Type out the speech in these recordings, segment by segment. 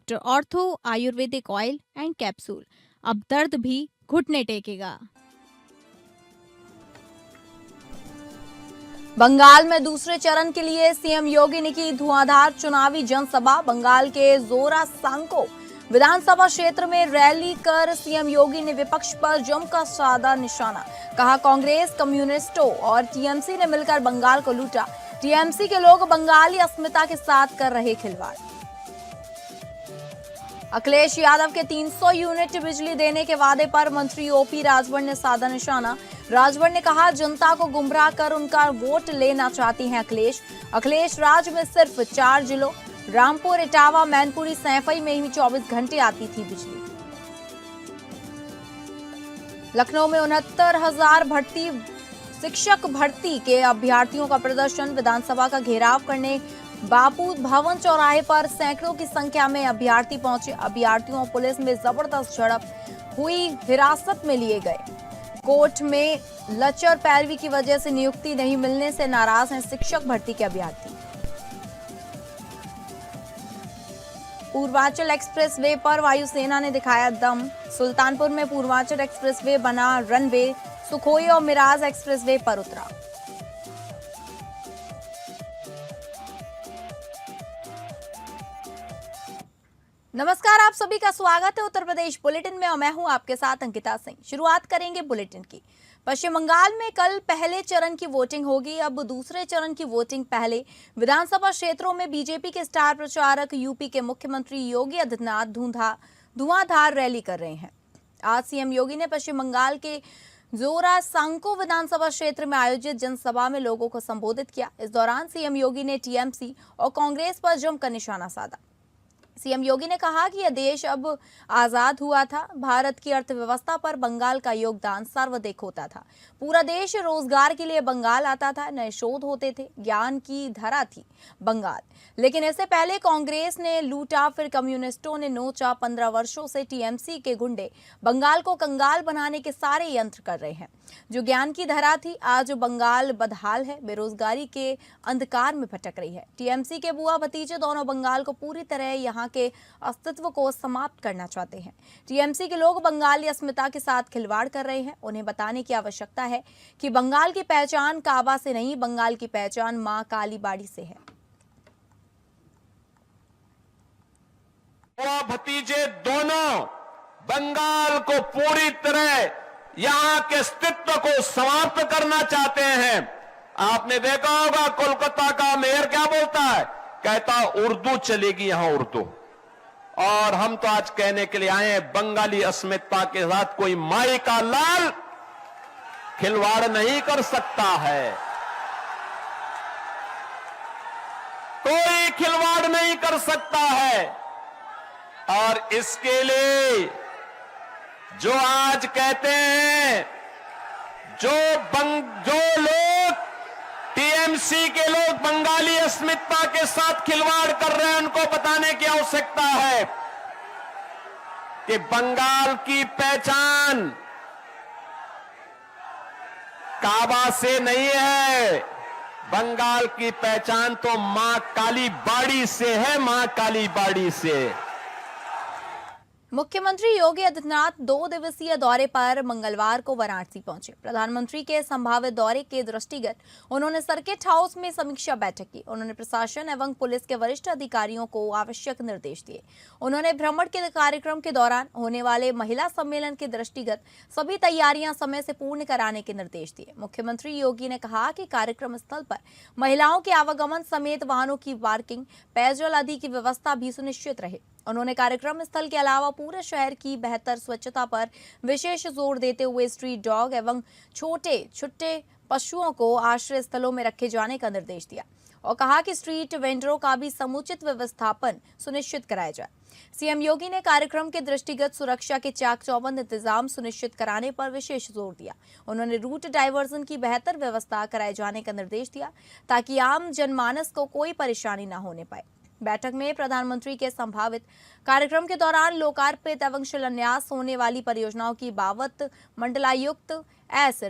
Doctor ortho Ayurvedic oil and capsule. अब दर्द भी घुटने टेकेगा। बंगाल में दूसरे चरण के लिए सीएम योगी ने की धुआंधार चुनावी जनसभा। बंगाल के जोरा सांको विधानसभा क्षेत्र में रैली कर सीएम योगी ने विपक्ष पर जमकर साधा निशाना। कहा, कांग्रेस, कम्युनिस्टों और टीएमसी ने मिलकर बंगाल को लूटा। टीएमसी के लोग बंगाली अस्मिता के साथ कर रहे खिलवाड़। अखिलेश यादव के 300 यूनिट बिजली देने के वादे पर मंत्री ओपी राजभर ने साधा निशाना। राजभर ने कहा, जनता को गुमराह कर उनका वोट लेना चाहती हैं अखिलेश राज में सिर्फ 4 जिलों रामपुर, इटावा, मैनपुरी, सैफई में ही 24 घंटे आती थी बिजली। लखनऊ में 69,000 शिक्षक भर्ती के अभ्यर्थियों का प्रदर्शन। विधानसभा का घेराव करने बापू भवन चौराहे पर सैकड़ों की संख्या में अभ्यर्थी पहुंचे। अभ्यर्थियों और पुलिस में जबरदस्त झड़प हुई, हिरासत में लिए गए। कोर्ट में लचर पैरवी की वजह से नियुक्ति नहीं मिलने से नाराज हैं शिक्षक भर्ती के अभ्यर्थी। पूर्वांचल एक्सप्रेसवे पर वायुसेना ने दिखाया दम। सुल्तानपुर में पूर्वांचल एक्सप्रेसवे बना रनवे, सुखोई और मिराज एक्सप्रेसवे पर उतरा। नमस्कार, आप सभी का स्वागत है उत्तर प्रदेश बुलेटिन में और मैं हूं आपके साथ अंकिता सिंह। शुरुआत करेंगे बुलेटिन की। पश्चिम बंगाल में कल पहले चरण की वोटिंग होगी। अब दूसरे चरण की वोटिंग पहले विधानसभा क्षेत्रों में बीजेपी के स्टार प्रचारक यूपी के मुख्यमंत्री योगी आदित्यनाथ धुआंधार रैली कर रहे हैं। आज सीएम योगी ने पश्चिम बंगाल के जोरा सांको विधानसभा क्षेत्र में आयोजित जनसभा में लोगों को संबोधित किया। इस दौरान सीएम योगी ने टीएमसी और कांग्रेस पर जमकर निशाना साधा। सीएम योगी ने कहा कि यह देश अब आजाद हुआ था। भारत की अर्थव्यवस्था पर बंगाल का योगदान सर्वाधिक होता था। पूरा देश रोजगार के लिए बंगाल आता था, नए शोध होते थे, ज्ञान की धरा थी बंगाल। लेकिन इससे पहले कांग्रेस ने लूटा, फिर कम्युनिस्टों ने नोचा। 15 वर्षों से टीएमसी के गुंडे बंगाल को कंगाल बनाने के सारे यंत्र कर रहे हैं। जो ज्ञान की धरा थी, आज बंगाल बदहाल है, बेरोजगारी के अंधकार में भटक रही है। टीएमसी के बुआ भतीजे दोनों बंगाल को पूरी तरह यहाँ के अस्तित्व को समाप्त करना चाहते हैं। टीएमसी के लोग बंगाली अस्मिता के साथ खिलवाड़ कर रहे हैं। उन्हें बताने की आवश्यकता है कि बंगाल की पहचान काबा से नहीं, बंगाल की पहचान मां काली बाड़ी से है। बुआ भतीजे दोनों बंगाल को पूरी तरह यहां के अस्तित्व को समाप्त करना चाहते हैं। आपने देखा होगा कोलकाता का मेयर क्या बोलता है, कहता उर्दू चलेगी यहां उर्दू। और हम तो आज कहने के लिए आए हैं, बंगाली अस्मिता के साथ कोई माई का लाल खिलवाड़ नहीं कर सकता है, कोई खिलवाड़ नहीं कर सकता है। और इसके लिए जो आज कहते हैं, जो लोग टीएमसी के लोग बंगाली अस्मिता के साथ खिलवाड़ कर रहे हैं, उनको बताने की आवश्यकता है कि बंगाल की पहचान काबा से नहीं है, बंगाल की पहचान तो मां काली बाड़ी से है, मां काली बाड़ी से। मुख्यमंत्री योगी आदित्यनाथ 2 दिवसीय दौरे पर मंगलवार को वाराणसी पहुंचे। प्रधानमंत्री के संभावित दौरे के दृष्टिगत उन्होंने सर्किट हाउस में समीक्षा बैठक की। उन्होंने प्रशासन एवं पुलिस के वरिष्ठ अधिकारियों को आवश्यक निर्देश दिए। उन्होंने भ्रमण के कार्यक्रम के दौरान होने वाले महिला सम्मेलन के दृष्टिगत सभी तैयारियां समय से पूर्ण कराने के निर्देश दिए। मुख्यमंत्री योगी ने कहा कि कार्यक्रम स्थल पर महिलाओं के आवागमन समेत वाहनों की पार्किंग, पेयजल आदि की व्यवस्था भी सुनिश्चित रहे। उन्होंने कार्यक्रम स्थल के अलावा पूरे शहर की बेहतर स्वच्छता पर विशेष जोर देते हुए स्ट्रीट डॉग एवं छोटे छोटे पशुओं को आश्रय स्थलों में रखे जाने का निर्देश दिया और कहा कि स्ट्रीट वेंडरों का भी समुचित व्यवस्थापन सुनिश्चित कराया जाए। सीएम योगी ने कार्यक्रम के दृष्टिगत सुरक्षा के चाक चौबंद इंतजाम सुनिश्चित कराने पर विशेष जोर दिया। उन्होंने रूट डाइवर्जन की बेहतर व्यवस्था कराए जाने का निर्देश दिया ताकि आम जनमानस को कोई परेशानी न होने पाए। बैठक में प्रधानमंत्री के संभावित कार्यक्रम के दौरान लोकार्पित एवं शिलान्यास होने वाली परियोजनाओं की बाबत मंडलायुक्त एस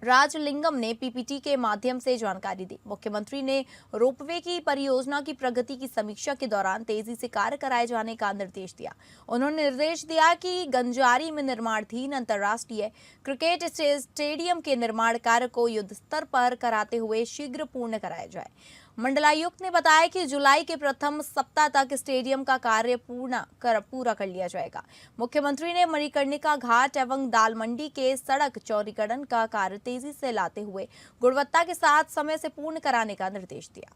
राजलिंगम ने पीपीटी के माध्यम से जानकारी दी। मुख्यमंत्री ने रोपवे की परियोजना की प्रगति की समीक्षा के दौरान तेजी से कार्य कराए जाने का निर्देश दिया। उन्होंने निर्देश दिया कि गंजारी में निर्माणाधीन अंतर्राष्ट्रीय क्रिकेट स्टेडियम के निर्माण कार्य को युद्ध स्तर पर कराते हुए शीघ्र पूर्ण कराया जाए। मंडलायुक्त ने बताया कि जुलाई के प्रथम सप्ताह तक स्टेडियम का कार्य पूरा कर लिया जाएगा। मुख्यमंत्री ने मणिकर्णिका घाट एवं दाल मंडी के सड़क चौड़ीकरण का कार्य तेजी से लाते हुए गुणवत्ता के साथ समय से पूर्ण कराने का निर्देश दिया।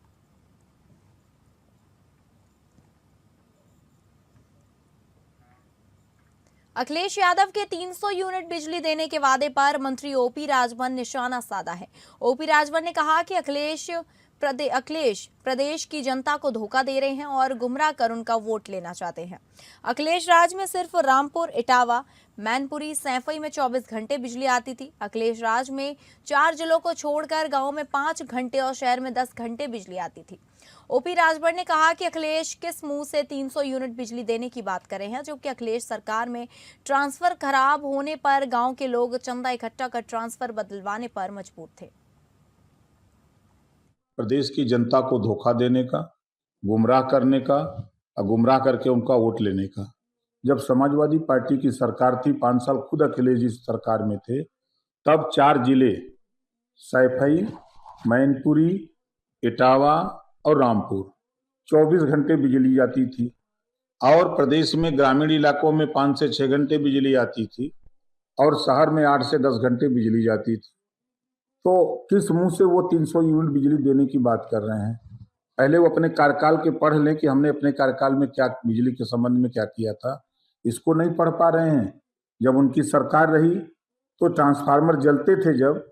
अखिलेश यादव के 300 यूनिट बिजली देने के वादे पर मंत्री ओपी राजभर ने निशाना साधा है। ओपी राजभर ने कहा कि अखिलेश प्रदेश की जनता को धोखा दे रहे हैं और गुमराह कर उनका वोट लेना चाहते हैं। अखिलेश राज में सिर्फ रामपुर, इटावा, मैनपुरी, सैफई में 24 घंटे बिजली आती थी। अखिलेश राज में 4 जिलों को छोड़कर गांव में 5 घंटे और शहर में 10 घंटे बिजली आती थी। ओपी राजभर ने कहा कि अखिलेश किस मुंह से 300 यूनिट बिजली देने की बात कर रहे हैं, जबकि अखिलेश सरकार में ट्रांसफर खराब होने पर गाँव के लोग चंदा इकट्ठा कर ट्रांसफर बदलवाने पर मजबूर थे। प्रदेश की जनता को धोखा देने का, गुमराह करने का और गुमराह करके उनका वोट लेने का। जब समाजवादी पार्टी की सरकार थी, 5 साल खुद अखिलेश जी सरकार में थे, तब 4 जिले सैफई, मैनपुरी, इटावा और रामपुर 24 घंटे बिजली आती थी और प्रदेश में ग्रामीण इलाकों में 5 से 6 घंटे बिजली आती थी और शहर में 8 से 10 घंटे बिजली जाती थी। तो किस मुंह से वो 300 यूनिट बिजली देने की बात कर रहे हैं? पहले वो अपने कार्यकाल के पढ़ लें कि हमने अपने कार्यकाल में क्या बिजली के संबंध में क्या किया था। इसको नहीं पढ़ पा रहे हैं। जब उनकी सरकार रही तो ट्रांसफार्मर जलते थे, जब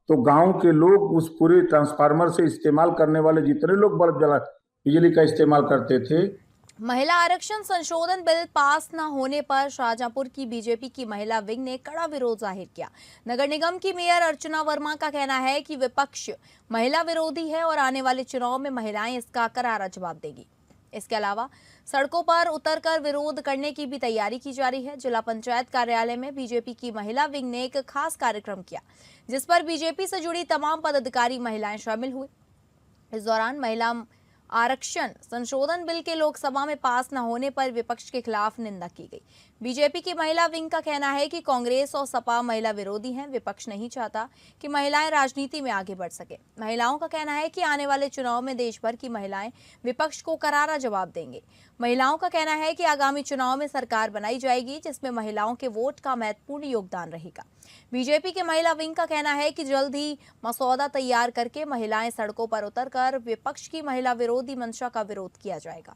तो गांव के लोग उस पूरे ट्रांसफार्मर से इस्तेमाल करने वाले जितने लोग बल्ब जला बिजली का इस्तेमाल करते थे। महिला आरक्षण संशोधन बिल पास न होने पर शाहजहांपुर की बीजेपी की महिला विंग ने कड़ा विरोध जाहिर किया। नगर निगम की मेयर अर्चना वर्मा का कहना है कि विपक्ष महिला विरोधी है और आने वाले चुनाव में महिलाएं इसका करारा जवाब देगी। इसके अलावा सड़कों पर उतरकर विरोध करने की भी तैयारी की जा रही है। जिला पंचायत कार्यालय में बीजेपी की महिला विंग ने एक खास कार्यक्रम किया, जिस पर बीजेपी से जुड़ी तमाम पदाधिकारी महिलाएं शामिल हुई। इस दौरान महिला आरक्षण संशोधन बिल के लोकसभा में पास न होने पर विपक्ष के खिलाफ निंदा की गई। बीजेपी की महिला विंग का कहना है कि कांग्रेस और सपा महिला विरोधी हैं। विपक्ष नहीं चाहता कि महिलाएं राजनीति में आगे बढ़ सके। महिलाओं का कहना है कि आने वाले चुनाव में देश भर की महिलाएं विपक्ष को करारा जवाब देंगे। महिलाओं का कहना है कि आगामी चुनाव में सरकार बनाई जाएगी जिसमें महिलाओं के वोट का महत्वपूर्ण योगदान रहेगा। बीजेपी के महिला विंग का कहना है कि जल्द ही मसौदा तैयार करके महिलाएं सड़कों पर उतरकर विपक्ष की महिला विरोधी मंशा का विरोध किया जाएगा।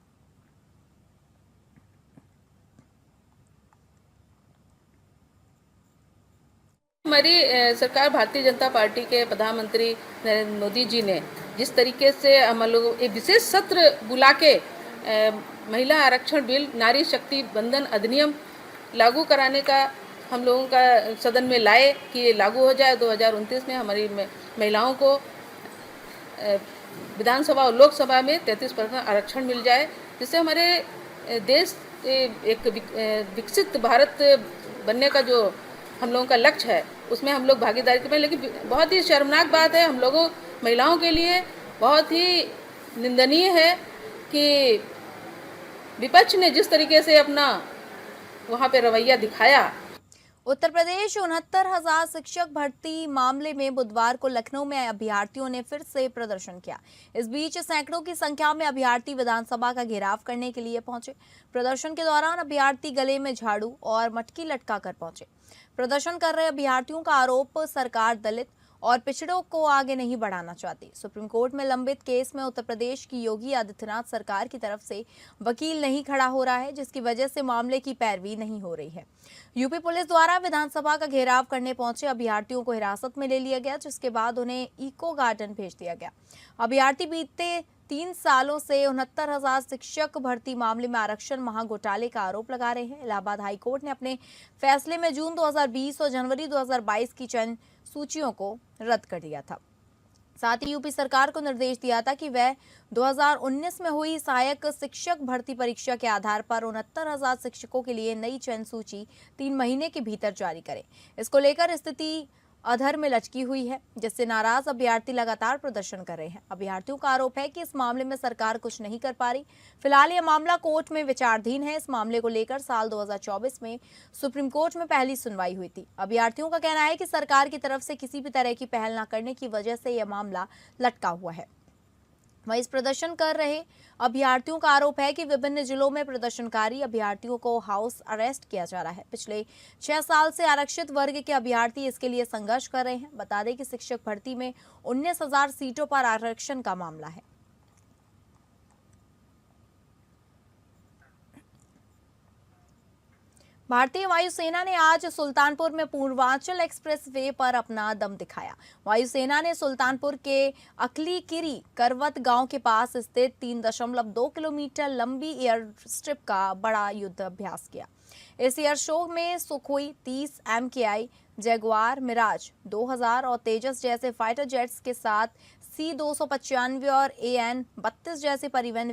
हमारी सरकार भारतीय जनता पार्टी के प्रधानमंत्री नरेंद्र मोदी जी ने जिस तरीके से हम लोग एक विशेष सत्र बुला के महिला आरक्षण बिल, नारी शक्ति बंधन अधिनियम लागू कराने का हम लोगों का सदन में लाए कि ये लागू हो जाए। 2029 में हमारी महिलाओं को विधानसभा और लोकसभा में 33% आरक्षण मिल जाए, जिससे हमारे देश एक विकसित भारत बनने का जो हम लोगों का लक्ष्य है उसमें हम लोग भागीदारी करें। लेकिन बहुत ही शर्मनाक बात है, हम लोगों महिलाओं के लिए बहुत ही निंदनीय है कि विपक्ष ने जिस तरीके से अपना वहाँ पे रवैया दिखाया। उत्तर प्रदेश 69,000 शिक्षक भर्ती मामले में बुधवार को लखनऊ में अभ्यर्थियों ने फिर से प्रदर्शन किया। इस बीच सैकड़ों की संख्या में अभ्यर्थी विधानसभा का घेराव करने के लिए पहुंचे। प्रदर्शन के दौरान अभ्यर्थी गले में झाड़ू और मटकी लटका कर पहुंचे। प्रदर्शन कर रहे अभ्यर्थियों का आरोप सरकार दलित और पिछड़ों को आगे नहीं बढ़ाना चाहती। सुप्रीम कोर्ट में लंबित केस में उत्तर प्रदेश की योगी आदित्यनाथ सरकार की तरफ से वकील नहीं खड़ा हो रहा है, जिसकी वजह से मामले की पैरवी नहीं हो रही है। यूपी पुलिस द्वारा विधानसभा का घेराव करने पहुंचे अभ्यर्थियों को हिरासत में ले लिया गया, जिसके बाद उन्हें इको गार्डन भेज दिया गया। अभ्यर्थी बीते 3 सालों से 69,000 शिक्षक भर्ती मामले में आरक्षण महाघोटाले का आरोप लगा रहे हैं। इलाहाबाद हाईकोर्ट ने अपने फैसले में जून 2020 और जनवरी 2022 की चयन सूचियों को रद्द कर दिया था। साथ ही यूपी सरकार को निर्देश दिया था कि वह 2019 में हुई सहायक शिक्षक भर्ती परीक्षा के आधार पर 69,000 शिक्षकों के लिए नई चयन सूची 3 महीने के भीतर जारी करे। इसको लेकर स्थिति अधर में लटकी हुई है, जिससे नाराज अभ्यर्थी लगातार प्रदर्शन कर रहे हैं। अभ्यर्थियों का आरोप है कि इस मामले में सरकार कुछ नहीं कर पा रही। फिलहाल यह मामला कोर्ट में विचाराधीन है। इस मामले को लेकर साल 2024 में सुप्रीम कोर्ट में पहली सुनवाई हुई थी। अभ्यर्थियों का कहना है कि सरकार की तरफ से किसी भी तरह की पहल न करने की वजह से यह मामला लटका हुआ है। वहीं इस प्रदर्शन कर रहे अभ्यर्थियों का आरोप है कि विभिन्न जिलों में प्रदर्शनकारी अभ्यर्थियों को हाउस अरेस्ट किया जा रहा है। पिछले 6 साल से आरक्षित वर्ग के अभ्यर्थी इसके लिए संघर्ष कर रहे हैं। बता दें कि शिक्षक भर्ती में 19,000 सीटों पर आरक्षण का मामला है। भारतीय वायुसेना ने आज सुल्तानपुर में पूर्वांचल एक्सप्रेसवे पर अपना दम दिखाया। वायुसेना ने सुल्तानपुर के अकलीकिरी करवत गांव के पास स्थित 3.2 किलोमीटर लंबी एयर स्ट्रिप का बड़ा युद्ध अभ्यास किया। इस एयर शो में सुखोई 30 MKI, जैगुआर, मिराज 2000 और तेजस जैसे फाइटर जेट्स के साथ C-295 और AN-32 जैसे परिवहन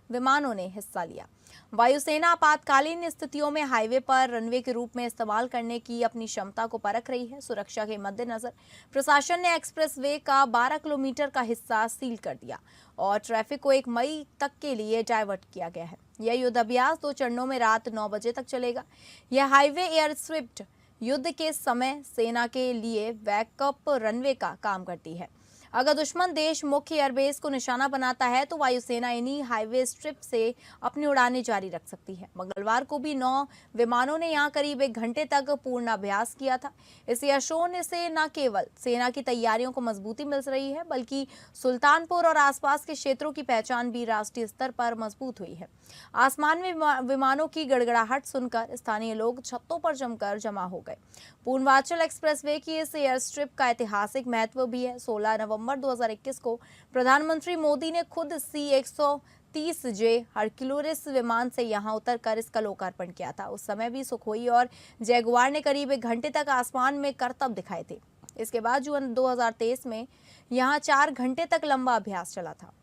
विमानों ने हिस्सा लिया। वायुसेना आपातकालीन स्थितियों में हाईवे पर रनवे के रूप में इस्तेमाल करने की अपनी क्षमता को परख रही है। सुरक्षा के मद्देनजर प्रशासन ने एक्सप्रेसवे का 12 किलोमीटर का हिस्सा सील कर दिया और ट्रैफिक को 1 मई तक के लिए डाइवर्ट किया गया है। यह युद्ध अभ्यास 2 चरणों में रात 9 बजे तक चलेगा। यह हाईवे एयर स्ट्रिप युद्ध के समय सेना के लिए बैकअप रनवे का काम करती है। अगर दुश्मन देश मुख्य एयरबेस को निशाना बनाता है तो वायुसेना इन्हीं हाईवे स्ट्रिप से अपनी उड़ानें जारी रख सकती है। मंगलवार को भी 9 विमानों ने यहां करीब 1 घंटे तक पूर्ण अभ्यास किया था। इस एयर शो से न केवल सेना की तैयारियों को मजबूती मिल रही है, बल्कि सुल्तानपुर और आसपास के क्षेत्रों की पहचान भी राष्ट्रीय स्तर पर मजबूत हुई है। आसमान में विमानों की गड़गड़ाहट सुनकर स्थानीय लोग छतों पर जमा हो गए। पूर्वांचल एक्सप्रेसवे की इस एयर स्ट्रिप का ऐतिहासिक महत्व भी है। 16 नवंबर 2021 को प्रधानमंत्री मोदी ने खुद C-130J हरक्यूलिस विमान से यहां उतरकर इसका लोकार्पण किया था। उस समय भी सुखोई और जैगुआर ने करीब 1 घंटे तक आसमान में करतब दिखाए थे। इसके बाद जून 2023 में यहां 4 घंटे तक लंबा अभ्यास चला था।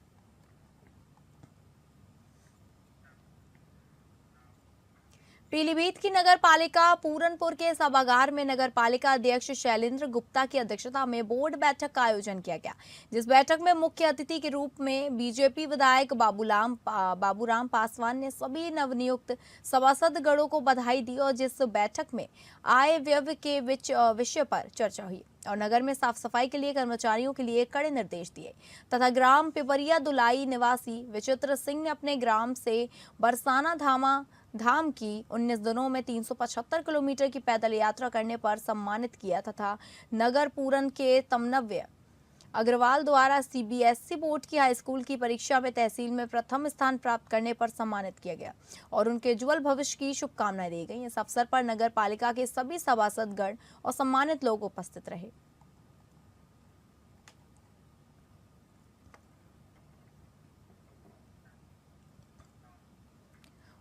पीलीभीत की नगर पालिका पूरनपुर के सभागार में नगर पालिका अध्यक्ष शैलेंद्र गुप्ता की अध्यक्षता में बोर्ड बैठक का आयोजन किया गया, जिस बैठक में मुख्य अतिथि के रूप में बीजेपी विधायक बाबूराम पासवान ने सभी नवनियुक्त सभासदगणों को बधाई दी और जिस बैठक में आय व्यय के विषय पर चर्चा हुई और नगर में साफ सफाई के लिए कर्मचारियों के लिए कड़े निर्देश दिए तथा ग्राम पिपरिया दुलाई निवासी विचित्र सिंह ने अपने ग्राम से बरसाना धाम की 19 दिनों में 375 किलोमीटर की पैदल यात्रा करने पर सम्मानित किया तथा नगर पूरन के तमनव्य अग्रवाल द्वारा CBSE बोर्ड की हाई स्कूल की परीक्षा में तहसील में प्रथम स्थान प्राप्त करने पर सम्मानित किया गया और उनके उज्जवल भविष्य की शुभकामनाएं दी गई। इस अवसर पर नगर पालिका के सभी सभासदगण और सम्मानित लोग उपस्थित रहे।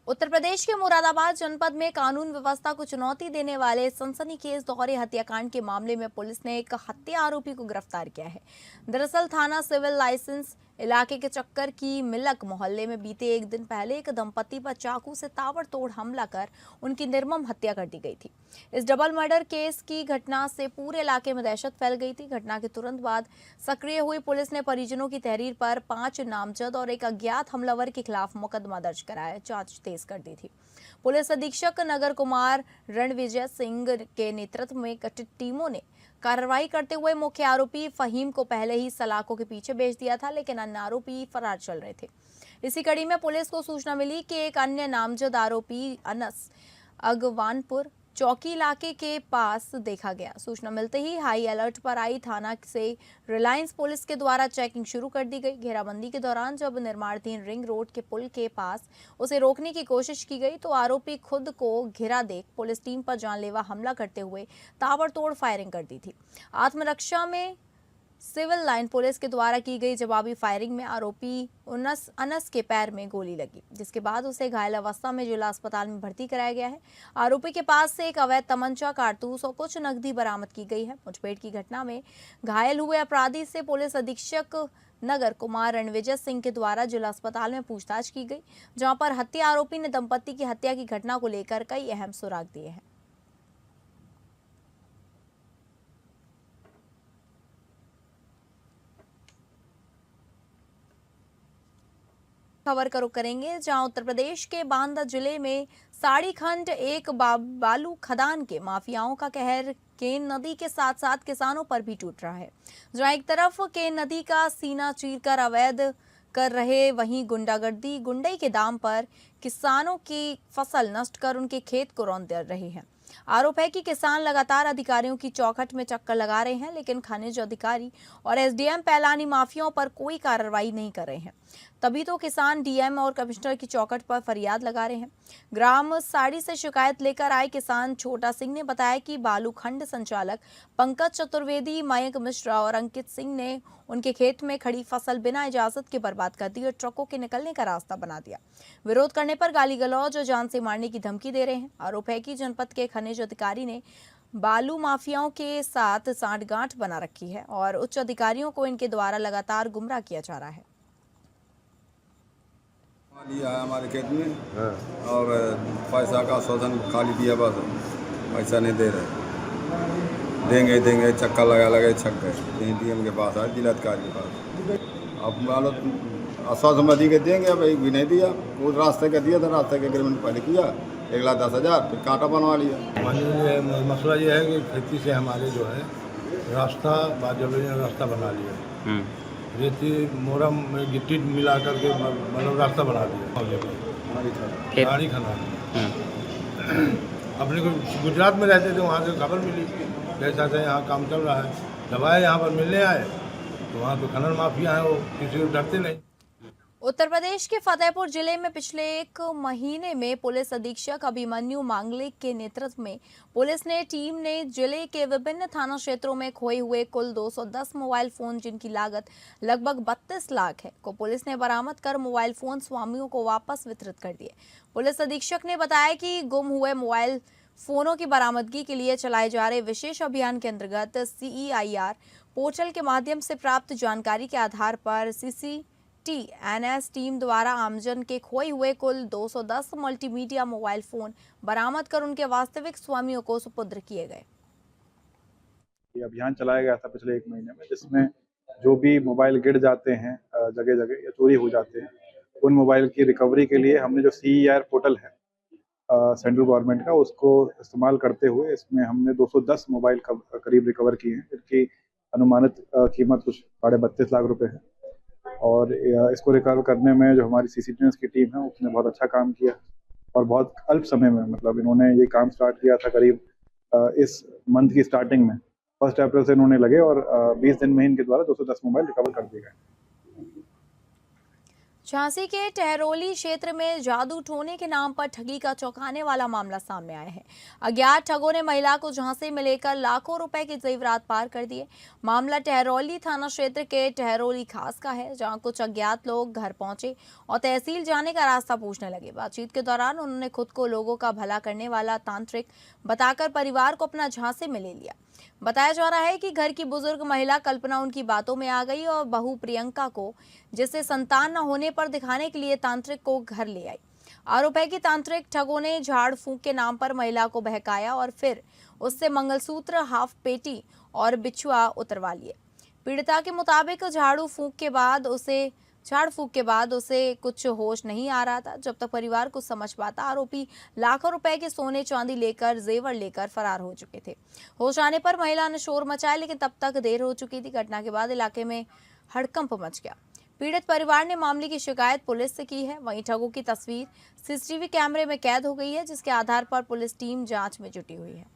उत्तर प्रदेश के मुरादाबाद जनपद में कानून व्यवस्था को चुनौती देने वाले सनसनीखेज दोहरे हत्याकांड के मामले में पुलिस ने एक हत्या आरोपी को गिरफ्तार किया है। दरअसल थाना सिविल लाइसेंस इलाके के चक्कर की मिलक मोहल्ले में बीते एक दिन पहले एक दंपति पर चाकू से ताबड़तोड़ हमला कर उनकी निर्मम हत्या कर दी गई थी। इस डबल मर्डर केस की घटना से पूरे इलाके में दहशत फैल गई थी। घटना के तुरंत बाद सक्रिय हुई पुलिस ने परिजनों की तहरीर पर 5 नामजद और एक अज्ञात हमलावर के खिलाफ मुकदमा दर्ज कराया, जांच तेज कर दी थी। पुलिस अधीक्षक नगर कुमार रणविजय सिंह के नेतृत्व में गठित टीमों ने कार्रवाई करते हुए मुख्य आरोपी फहीम को पहले ही सलाखों के पीछे भेज दिया था, लेकिन अन्य आरोपी फरार चल रहे थे। इसी कड़ी में पुलिस को सूचना मिली कि एक अन्य नामजद आरोपी अनस अगवानपुर चौकी इलाके के पास देखा गया। सूचना मिलते ही हाई अलर्ट पर आई थाना से रिलायंस पुलिस के द्वारा चेकिंग शुरू कर दी गई। घेराबंदी के दौरान जब निर्माणाधीन रिंग रोड के पुल के पास उसे रोकने की कोशिश की गई तो आरोपी खुद को घिरा देख पुलिस टीम पर जानलेवा हमला करते हुए ताबड़तोड़ फायरिंग कर दी थी। आत्मरक्षा में सिविल लाइन पुलिस के द्वारा की गई जवाबी फायरिंग में आरोपी अनस के पैर में गोली लगी, जिसके बाद उसे घायल अवस्था में जिला अस्पताल में भर्ती कराया गया है। आरोपी के पास से एक अवैध तमंचा, कारतूस और कुछ नकदी बरामद की गई है। मुठभेड़ की घटना में घायल हुए अपराधी से पुलिस अधीक्षक नगर कुमार रणविजय सिंह के द्वारा जिला अस्पताल में पूछताछ की गई, जहां पर हत्या आरोपी ने दंपति की हत्या की घटना को लेकर कई अहम सुराग दिए हैं। खबर का रुख करेंगे, जहां उत्तर प्रदेश के बांदा जिले में साड़ीखंड एक बालू खदान के माफियाओं का कहर केन नदी के साथ साथ किसानों पर भी टूट रहा है। जहां एक तरफ केन नदी का सीना चीरकर अवैध कर रहे, वहीं गुंडई के दाम पर किसानों की फसल नष्ट कर उनके खेत को रौंद दे रहे हैं। आरोप है कि किसान लगातार अधिकारियों की चौखट में चक्कर लगा रहे हैं, लेकिन खनिज अधिकारी और एसडीएम पैलानी माफियाओं पर कोई कार्रवाई नहीं कर रहे हैं। तभी तो किसान डीएम और कमिश्नर की चौखट पर फरियाद लगा रहे हैं। ग्राम साड़ी से शिकायत लेकर आए किसान छोटा सिंह ने बताया कि बालू खंड संचालक पंकज चतुर्वेदी, मयंक मिश्रा और अंकित सिंह ने उनके खेत में खड़ी फसल बिना इजाजत के बर्बाद कर दी और ट्रकों के निकलने का रास्ता बना दिया। विरोध करने पर गाली गलौज और जान से मारने की धमकी दे रहे हैं। आरोप है कि जनपद के खनिज अधिकारी ने बालू माफियाओं के साथ सांठगांठ बना रखी है और उच्च अधिकारियों को इनके द्वारा लगातार गुमराह किया जा रहा है। लिया है हमारे खेत में और पैसा का शोधन खाली दिया, बस पैसा नहीं दे रहे। देंगे चक्का लगा छक गए। डीएम के पास आए, जिलाधिकारी के पास। अब मान लो आश्वासन के देंगे, अब एक भी नहीं दिया। वो रास्ते का दिया था, रास्ते के एग्रीमेंट पहले किया 1,10,000, फिर कांटा बनवा लिया। मसला ये है कि खेती से हमारे जो है रास्ता बादलों ने रास्ता बना लिया, रेती मोरम में गिट्टी मिला करके मतलब रास्ता बना दिया। गाड़ी खना अपने को गुजरात में रहते थे, वहाँ से खबर मिली कैसा से यहाँ काम चल रहा है। दवाएं यहाँ पर मिलने आए तो वहाँ तो खनन माफिया है, वो किसी को डरते नहीं। उत्तर प्रदेश के फतेहपुर जिले में पिछले 1 महीने में पुलिस अधीक्षक अभिमन्यु मांगलिक के नेतृत्व में पुलिस टीम ने जिले के विभिन्न थाना क्षेत्रों में खोए हुए कुल 210 मोबाइल फोन, जिनकी लागत लगभग 32 लाख है, को पुलिस ने बरामद कर मोबाइल फोन स्वामियों को वापस वितरित कर दिए। पुलिस अधीक्षक ने बताया कि गुम हुए मोबाइल फोनों की बरामदगी के लिए चलाए जा रहे विशेष अभियान के अंतर्गत CEIR पोर्टल के माध्यम से प्राप्त जानकारी के आधार पर CCTNS टीम द्वारा आमजन के खोए हुए कुल 210 मल्टीमीडिया मोबाइल फोन बरामद कर उनके वास्तविक स्वामियों को सुपुर्द किए गए। ये अभियान चलाया गया था पिछले 1 महीने में, जिसमें जो भी मोबाइल गिर जाते हैं जगह जगह या चोरी हो जाते हैं, उन मोबाइल की रिकवरी के लिए हमने जो CEIR पोर्टल है सेंट्रल गवर्नमेंट का, उसको इस्तेमाल करते हुए इसमें हमने 210 मोबाइल करीब रिकवर किए हैं, जिनकी अनुमानित कीमत कुछ 32.5 लाख रुपए है। और इसको रिकवर करने में जो हमारी CCTNS की टीम है उसने बहुत अच्छा काम किया और बहुत अल्प समय में, मतलब इन्होंने ये काम स्टार्ट किया था करीब इस मंथ की स्टार्टिंग में, 1 अप्रैल से इन्होंने लगे और 20 दिन में इनके द्वारा 210 मोबाइल रिकवर कर दिए गए। झांसी के टहरौली क्षेत्र में जादू टोने के नाम पर ठगी का चौंकाने वाला मामला सामने आया है। अज्ञात ठगों ने महिला को झांसी में लेकर लाखों रुपए के जेवरात पार कर दिए। मामला टहरौली थाना क्षेत्र के टहरौली खास का है, जहां कुछ अज्ञात लोग घर पहुंचे और तहसील जाने का रास्ता पूछने लगे। बातचीत के दौरान उन्होंने खुद को लोगों का भला करने वाला तांत्रिक बताकर परिवार को अपना झांसे में ले लिया। बताया जा रहा है कि घर की बुजुर्ग महिला कल्पना उनकी बातों में आ गई और बहू प्रियंका को, जिसे संतान न होने पर दिखाने के लिए तांत्रिक को घर ले आई। आरोप है कि तांत्रिक ठगों ने झाड़ फूंक के नाम पर महिला को बहकाया और फिर उससे मंगलसूत्र, हाफ पेटी और बिछुआ उतरवा लिए। पीड़िता के मुताबिक झाड़ फूंक के बाद उसे कुछ होश नहीं आ रहा था। जब तक परिवार को समझ पाता, आरोपी लाखों रुपए के सोने चांदी लेकर, जेवर लेकर फरार हो चुके थे। होश आने पर महिला ने शोर मचाया, लेकिन तब तक देर हो चुकी थी। घटना के बाद इलाके में हड़कंप मच गया। पीड़ित परिवार ने मामले की शिकायत पुलिस से की है। वहीं ठगों की तस्वीर CCTV कैमरे में कैद हो गई है, जिसके आधार पर पुलिस टीम जांच में जुटी हुई है।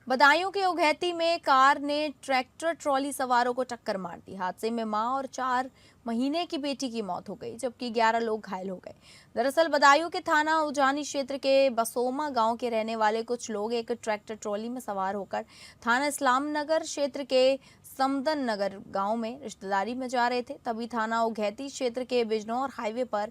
बदायूं के उघैती में कार ने ट्रैक्टर ट्रॉली सवारों को टक्कर मार दी। हादसे में मां और 4 महीने की बेटी की मौत हो गई, जबकि 11 लोग घायल हो गए। दरअसल बदायूं के थाना उजानी क्षेत्र के बसोमा गांव के रहने वाले कुछ लोग एक ट्रैक्टर ट्रॉली में सवार होकर थाना इस्लाम नगर क्षेत्र के समदन नगर गांव में रिश्तेदारी में जा रहे थे। तभी थाना उघैती क्षेत्र के बिजनौर हाईवे पर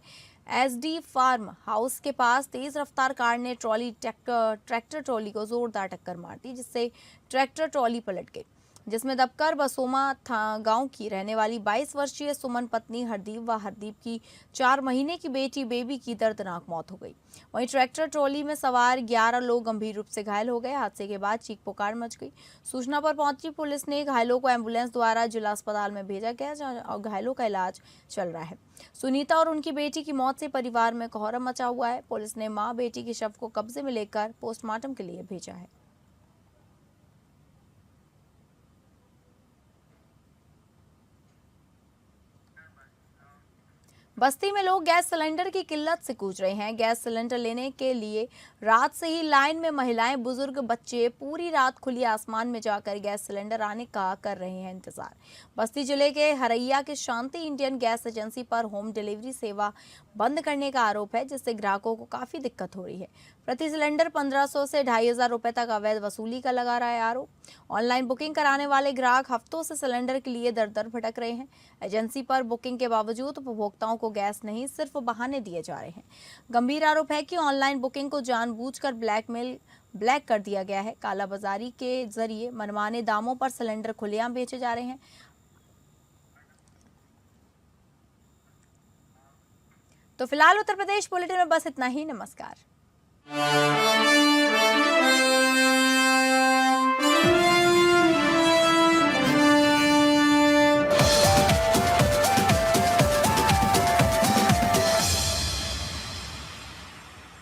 SD फार्म हाउस के पास तेज रफ्तार कार ने ट्रैक्टर ट्रॉली को जोरदार टक्कर मार दी, जिससे ट्रैक्टर ट्रॉली पलट गई। जिसमें दबकर बसोमा गांव की रहने वाली 22 वर्षीय सुमन पत्नी हरदीप व हरदीप की 4 महीने की बेटी बेबी की दर्दनाक मौत हो गई। वहीं ट्रैक्टर ट्रॉली में सवार 11 लोग गंभीर रूप से घायल हो गए। हादसे के बाद चीख पुकार मच गई। सूचना पर पहुंची पुलिस ने घायलों को एम्बुलेंस द्वारा जिला अस्पताल में भेजा गया, जहां घायलों का इलाज चल रहा है। सुनीता और उनकी बेटी की मौत से परिवार में कोहराम मचा हुआ है। पुलिस ने मां बेटी के शव को कब्जे में लेकर पोस्टमार्टम के लिए भेजा है। बस्ती में लोग गैस सिलेंडर की किल्लत से जूझ रहे हैं। गैस सिलेंडर लेने के लिए रात से ही लाइन में महिलाएं, बुजुर्ग, बच्चे पूरी रात खुली आसमान में जाकर गैस सिलेंडर आने का कर रहे हैं इंतजार। बस्ती जिले के हरैया के शांति इंडियन गैस एजेंसी पर होम डिलीवरी सेवा बंद करने का आरोप है, जिससे ग्राहकों को काफी दिक्कत हो रही है। प्रति सिलेंडर 1500 से 2500 रुपए तक अवैध वसूली का लगा रहा है आरोप। ऑनलाइन बुकिंग कराने वाले ग्राहक हफ्तों से सिलेंडर के लिए दर दर भटक रहे हैं। एजेंसी पर बुकिंग के बावजूद उपभोक्ताओं को गैस नहीं, सिर्फ बहाने दिए जा रहे हैं। गंभीर आरोप है कि ऑनलाइन बुकिंग को जानबूझकर ब्लैक कर दिया गया है। कालाबाजारी के जरिए मनमाने दामों पर सिलेंडर खुलेआम बेचे जा रहे हैं। तो फिलहाल उत्तर प्रदेश बुलेटिन में बस इतना ही। नमस्कार।